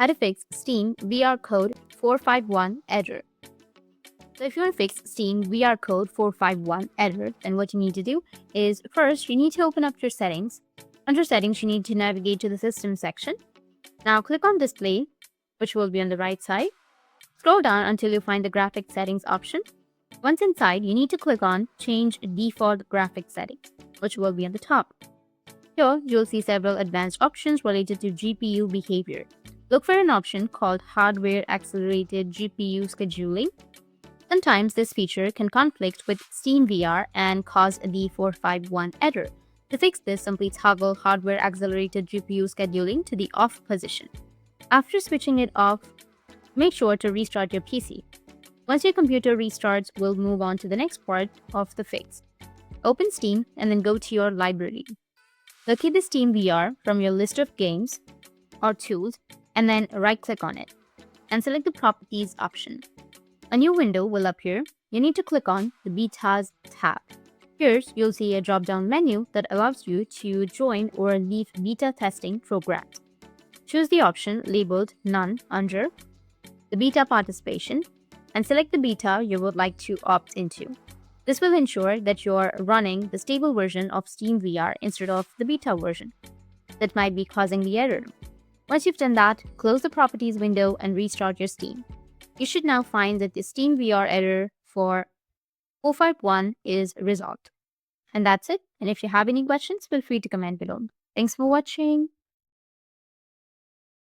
How to fix Steam VR code 451 error. So if you want to fix Steam VR code 451 error, then what you need to do is first you need to open up your settings. Under settings, you need to navigate to the system section. Now click on display, which will be on the right side. Scroll down until you find the graphic settings option. Once inside, you need to click on change default graphic settings, which will be on the top. Here, you'll see several advanced options related to GPU behavior. Look for an option called Hardware Accelerated GPU Scheduling. Sometimes this feature can conflict with SteamVR and cause the 451 error. To fix this, simply toggle Hardware Accelerated GPU Scheduling to the off position. After switching it off, make sure to restart your PC. Once your computer restarts, we'll move on to the next part of the fix. Open Steam and then go to your library. Locate the SteamVR from your list of games or tools and then right-click on it and select the Properties option. A new window will appear. You need to click on the Betas tab. Here, you'll see a drop-down menu that allows you to join or leave beta testing programs. Choose the option labeled None under the beta participation and select the beta you would like to opt into. This will ensure that you're running the stable version of SteamVR instead of the beta version that might be causing the error. Once you've done that, close the Properties window and restart your Steam. You should now find that the SteamVR error for 451 is resolved. And that's it. And if you have any questions, feel free to comment below. Thanks for watching.